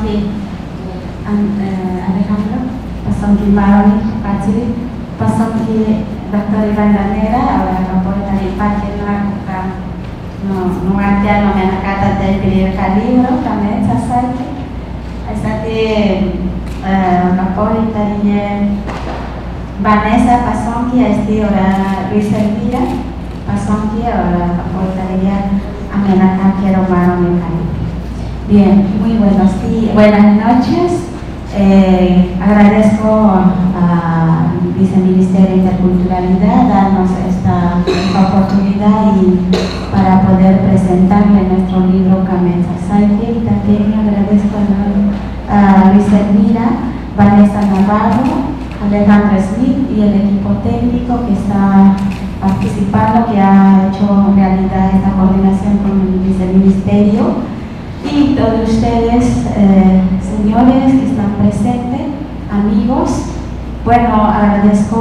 Pasangki Alejandro, Pasangki Maroni, Pasangki Dr. Ivan Danera, ahora no puedo estar en paz, no arteano me nakata del primer libro, también Sasaki, kapoi tadi Vanessa Pasangki, ora Luis Elvira Pasangki, ora kapoi tadi amenaka quiero Maroni. Bien, muy buenas noches. Agradezco al Viceministerio de Interculturalidad darnos esta oportunidad y para poder presentarle nuestro libro Carmen Sasaki, y también agradezco a Luis Elvira, Vanessa Navarro, Alejandra Smith y el equipo técnico que está participando, que ha hecho realidad esta coordinación con el Viceministerio. Y todos ustedes, señores que están presentes, amigos, bueno, agradezco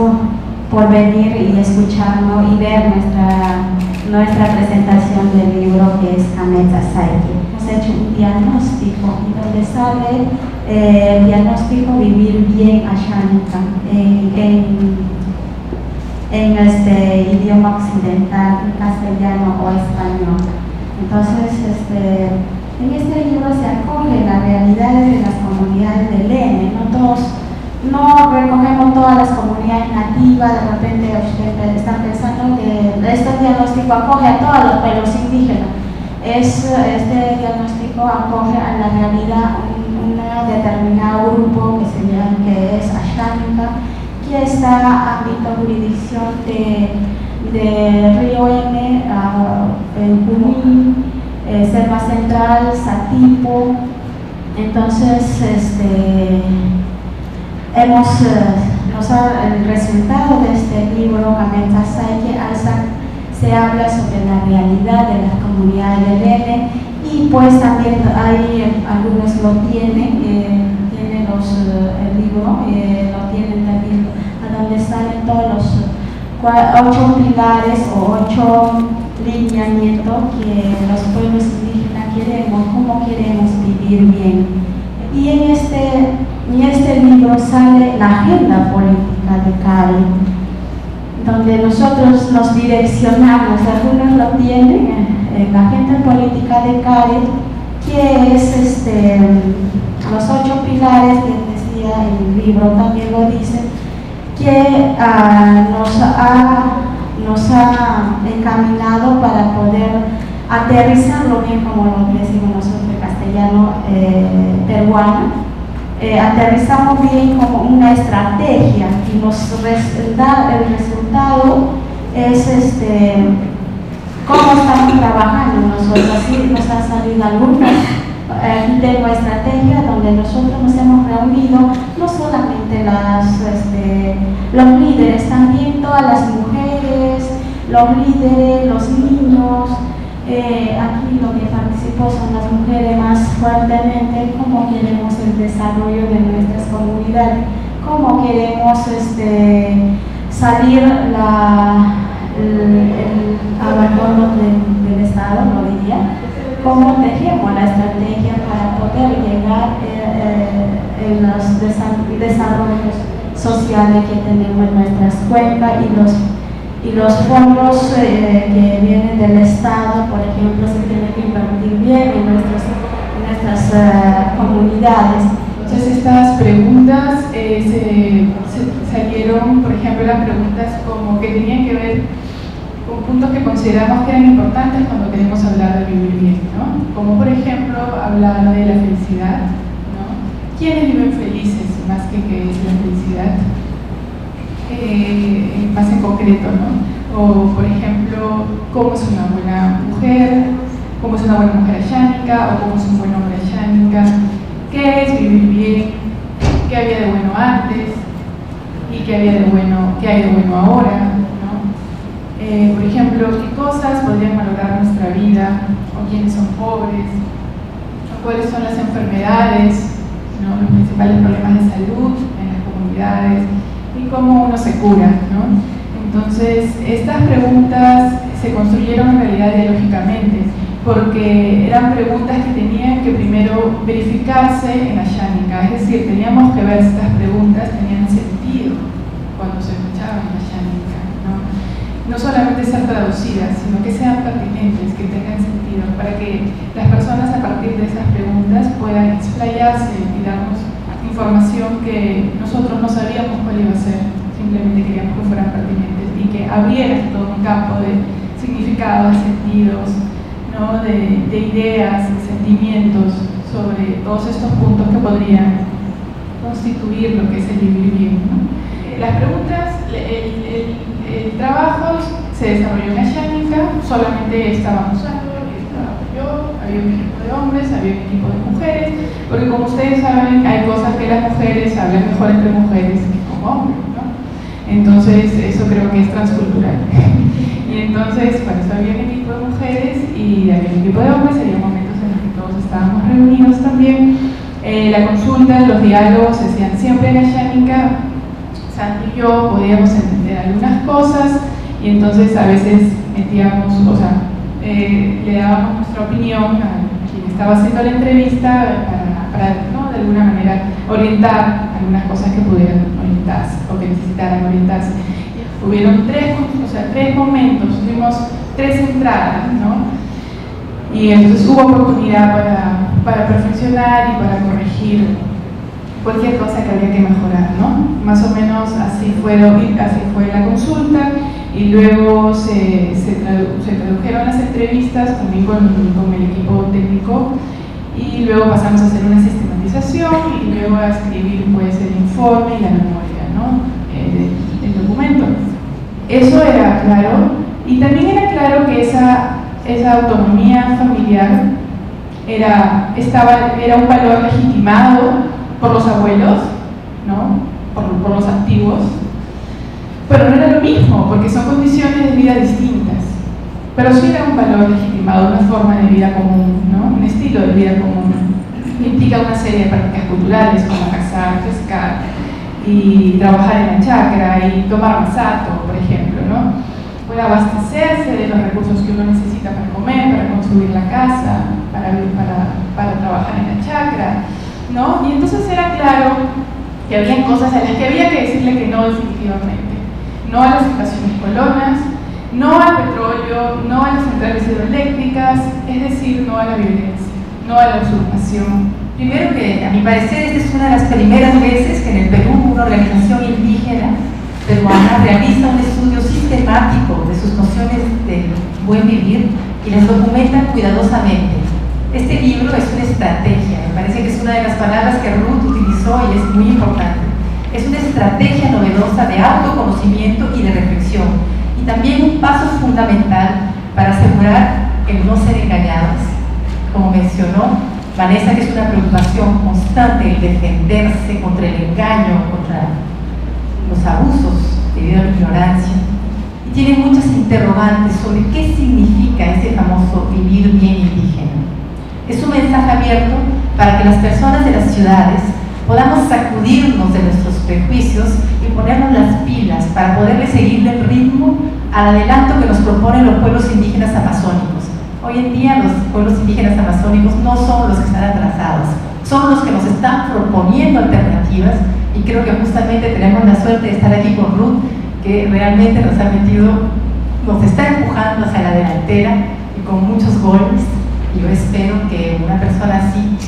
por venir y escucharnos y ver nuestra presentación del libro que es Carmen Sasaki. Hemos hecho un diagnóstico y donde sale el diagnóstico Vivir Bien Ashánica en este idioma occidental, en castellano o español. Entonces, en este libro se acoge las realidades de las comunidades del N. No recogemos todas las comunidades nativas. De repente ustedes están pensando que este diagnóstico acoge a todos los pueblos indígenas. Este diagnóstico acoge a la realidad un determinado grupo que es Ashánica, que está a ámbito jurisdicción de Río N, en Junín, Selva Central, Satipo. Entonces, el resultado de este libro, Carmen Sasaki, se habla sobre la realidad de las comunidades del N, y pues también hay algunos lo tienen el libro, lo tienen también a donde salen todos los 8 pilares o 8 lineamientos que los pueblos indígenas queremos, cómo queremos vivir bien. Y en este libro sale la agenda política de CARI, donde nosotros nos direccionamos. Algunos lo tienen, la agenda política de CARI, que es los 8 pilares que decía el libro, también lo dice, que nos ha encaminado para poder aterrizarlo bien, como lo decimos nosotros en castellano peruano. Aterrizamos bien como una estrategia y nos da el resultado es cómo estamos trabajando nosotros. Así nos han salido algunas de nuestra estrategia, donde nosotros nos hemos reunido no solamente los líderes, también todas las mujeres, los líderes, los niños. Aquí lo que participó son las mujeres más fuertemente. Cómo queremos el desarrollo de nuestras comunidades, cómo queremos salir el abandono del Estado, lo diría, cómo tejemos la estrategia para poder llegar en los desarrollos sociales que tenemos en nuestras cuencas, y los fondos que vienen del Estado, por ejemplo, se tienen que invertir bien en nuestras comunidades. Entonces estas preguntas se salieron, por ejemplo, las preguntas como que tenían que ver con puntos que consideramos que eran importantes cuando queremos hablar de vivir bien, ¿no? Como por ejemplo hablar de la felicidad, ¿no? ¿Quiénes viven felices más que qué es la felicidad? Más en concreto, ¿no? O por ejemplo, cómo es una buena mujer, cómo es una buena mujer ashánica, o cómo es un buen hombre ashánica, qué es vivir bien, qué había de bueno antes y qué hay de bueno ahora, ¿no? Por ejemplo, qué cosas podrían valorar nuestra vida, o quiénes son pobres, o cuáles son las enfermedades, ¿no? Los principales problemas de salud en las comunidades, y cómo uno se cura, ¿no? Entonces, estas preguntas se construyeron en realidad dialógicamente, porque eran preguntas que tenían que primero verificarse en la Xánica, es decir, teníamos que ver si estas preguntas tenían sentido cuando se escuchaban en la Xánica, no solamente ser traducidas, sino que sean pertinentes, que tengan sentido, para que las personas a partir de esas preguntas puedan explayarse y darnos información que nosotros no sabíamos cuál iba a ser, simplemente queríamos que fueran pertinentes y que abrieran todo un campo de significados, de sentidos, ¿no? de ideas, de sentimientos sobre todos estos puntos que podrían constituir lo que es el vivir bien, ¿no? Las preguntas, el trabajo se desarrolló en la Xánica, solamente estábamos yo, había un equipo de hombres, había un equipo de mujeres, porque como ustedes saben, hay cosas que las mujeres hablan mejor entre mujeres que con hombres, ¿no? Entonces, eso creo que es transcultural. Y entonces, bueno, había un equipo de mujeres y había un equipo de hombres, había momentos en los que todos estábamos reunidos también. La consulta, los diálogos se hacían siempre en la Xánica. Santi y yo podíamos entender algunas cosas y entonces a veces metíamos, le dábamos nuestra opinión a quien estaba haciendo la entrevista para ¿no? de alguna manera orientar algunas cosas que pudieran orientarse o que necesitaran orientarse. Hubieron tres momentos, tuvimos 3 entradas, ¿no? Y entonces hubo oportunidad para perfeccionar y para corregir cualquier cosa que había que mejorar, ¿no? Más o menos así fue la consulta y luego se tradujeron las entrevistas también con el equipo técnico y luego pasamos a hacer una sistematización y luego a escribir pues el informe y la memoria, ¿no? del documento. Eso era claro y también era claro que esa autonomía familiar era un valor legitimado por los abuelos, ¿no? por los antiguos, pero no era lo mismo, porque son condiciones de vida distintas, pero sí era un valor legitimado, una forma de vida común, ¿no? Un estilo de vida común, implica una serie de prácticas culturales como cazar, pescar y trabajar en la chacra y tomar masato, por ejemplo, ¿no? Puede abastecerse de los recursos que uno necesita para comer, para construir la casa, para trabajar en la chacra, ¿no? Y entonces era claro que había cosas a las que había que decirle que no definitivamente. No a las estaciones colonas, no al petróleo, no a las centrales hidroeléctricas, es decir, no a la violencia, no a la usurpación. Primero que, a mi parecer, esta es una de las primeras veces que en el Perú una organización indígena peruana realiza un estudio sistemático de sus nociones de buen vivir y las documenta cuidadosamente. Este libro es una estrategia, me parece que es una de las palabras que Ruth utilizó y es muy importante. Es una estrategia novedosa de autoconocimiento y de reflexión, y también un paso fundamental para asegurar el no ser engañadas. Como mencionó Vanessa, que es una preocupación constante el defenderse contra el engaño, contra los abusos debido a la ignorancia. Y tiene muchas interrogantes sobre qué significa ese famoso vivir bien indígena. Es un mensaje abierto para que las personas de las ciudades podamos sacudirnos de nuestros prejuicios y ponernos las pilas para poderle seguirle el ritmo al adelanto que nos proponen los pueblos indígenas amazónicos. Hoy en día los pueblos indígenas amazónicos no son los que están atrasados, son los que nos están proponiendo alternativas y creo que justamente tenemos la suerte de estar aquí con Ruth, que realmente nos está empujando hacia la delantera y con muchos goles. Y yo espero que una persona así,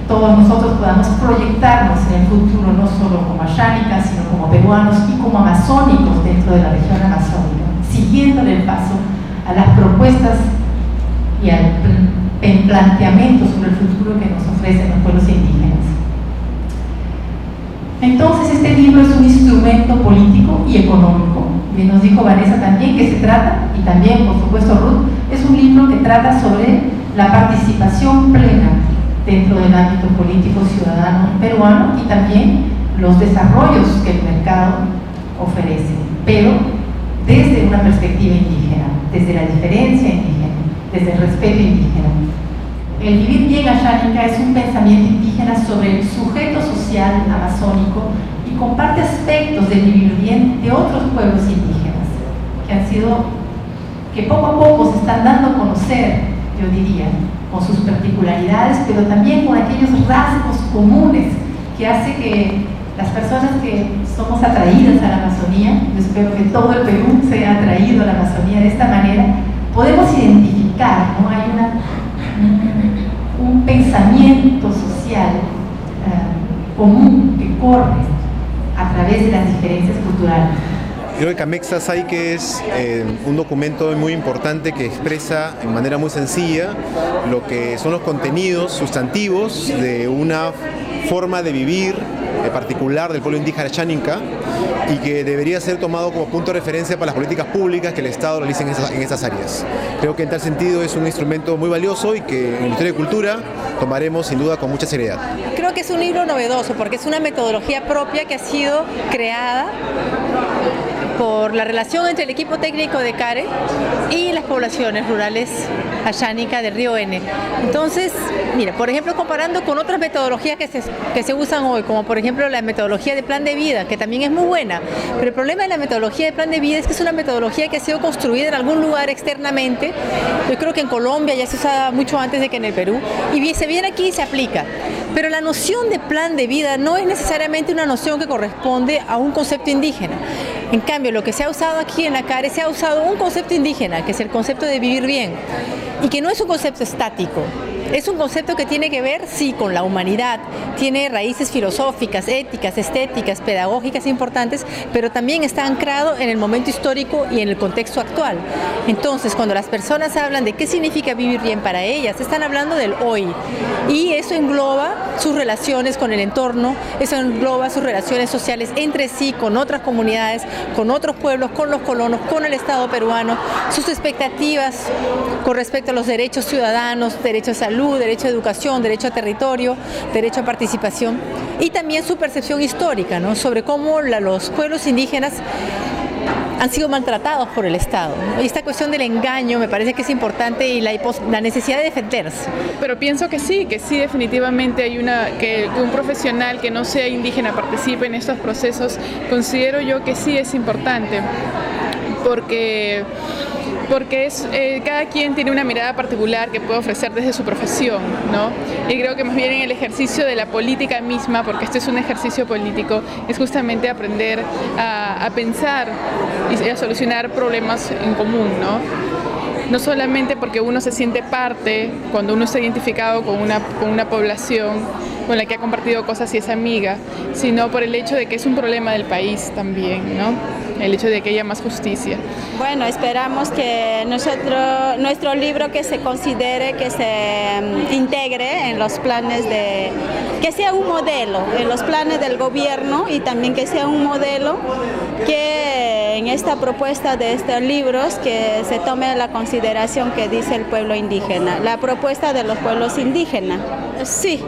todos nosotros podamos proyectarnos en el futuro, no solo como xánicas, sino como peruanos y como amazónicos dentro de la región amazónica, siguiéndole el paso a las propuestas y al planteamiento sobre el futuro que nos ofrecen los pueblos indígenas. Entonces, este libro es un instrumento político y económico. Y nos dijo Vanessa también que se trata, y también por supuesto Ruth, es un libro que trata sobre la participación plena dentro del ámbito político ciudadano peruano y también los desarrollos que el mercado ofrece, pero desde una perspectiva indígena, desde la diferencia indígena, desde el respeto indígena. El vivir bien axánica es un pensamiento indígena sobre el sujeto social amazónico y comparte aspectos del vivir bien de otros pueblos indígenas que poco a poco se están dando a conocer de yo diría, con sus particularidades, pero también con aquellos rasgos comunes que hace que las personas que somos atraídas a la Amazonía, yo espero que todo el Perú sea atraído a la Amazonía de esta manera, podemos identificar, ¿no? Hay un pensamiento social común que corre a través de las diferencias culturales. Creo que Camexa Sayke es un documento muy importante que expresa de manera muy sencilla lo que son los contenidos sustantivos de una forma de vivir particular del pueblo indígena Xáninca y que debería ser tomado como punto de referencia para las políticas públicas que el Estado realice en esas áreas. Creo que en tal sentido es un instrumento muy valioso y que en el Ministerio de Cultura tomaremos sin duda con mucha seriedad. Creo que es un libro novedoso porque es una metodología propia que ha sido creada por la relación entre el equipo técnico de CARE y las poblaciones rurales Xánica del río N. Entonces, mira, por ejemplo, comparando con otras metodologías que se usan hoy, como por ejemplo la metodología de plan de vida, que también es muy buena, pero el problema de la metodología de plan de vida es que es una metodología que ha sido construida en algún lugar externamente. Yo creo que en Colombia ya se usaba mucho antes de que en el Perú, y se viene aquí y se aplica. Pero la noción de plan de vida no es necesariamente una noción que corresponde a un concepto indígena. En cambio, lo que se ha usado aquí en la CARE, se ha usado un concepto indígena, que es el concepto de vivir bien, y que no es un concepto estático. Es un concepto que tiene que ver, sí, con la humanidad, tiene raíces filosóficas, éticas, estéticas, pedagógicas importantes, pero también está anclado en el momento histórico y en el contexto actual. Entonces, cuando las personas hablan de qué significa vivir bien para ellas, están hablando del hoy. Y eso engloba sus relaciones con el entorno, eso engloba sus relaciones sociales entre sí, con otras comunidades, con otros pueblos, con los colonos, con el Estado peruano, sus expectativas con respecto a los derechos ciudadanos, derecho a salud, derecho a educación, derecho a territorio, derecho a participación, y también su percepción histórica, ¿no?, sobre cómo los pueblos indígenas han sido maltratados por el Estado. Y esta cuestión del engaño me parece que es importante y la necesidad de defenderse. Pero pienso que sí definitivamente que un profesional que no sea indígena participe en estos procesos. Considero yo que sí es importante, porque cada quien tiene una mirada particular que puede ofrecer desde su profesión, ¿no? Y creo que más bien en el ejercicio de la política misma, porque este es un ejercicio político, es justamente aprender a pensar y a solucionar problemas en común, ¿no? No solamente porque uno se siente parte, cuando uno está identificado con una población con la que ha compartido cosas y es amiga, sino por el hecho de que es un problema del país también, ¿no? El hecho de que haya más justicia. Bueno, esperamos que nuestro libro que se considere, que se integre en los planes que sea un modelo en los planes del gobierno, y también que sea un modelo que en esta propuesta de estos libros que se tome la consideración que dice el pueblo indígena, la propuesta de los pueblos indígenas. Sí,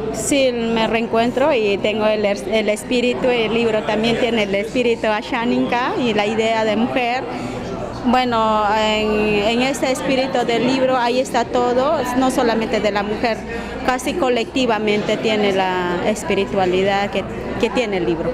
me reencuentro y tengo el espíritu, el libro también tiene el espíritu Xáninca y la idea de mujer. Bueno, en este espíritu del libro ahí está todo, no solamente de la mujer, casi colectivamente tiene la espiritualidad que tiene el libro.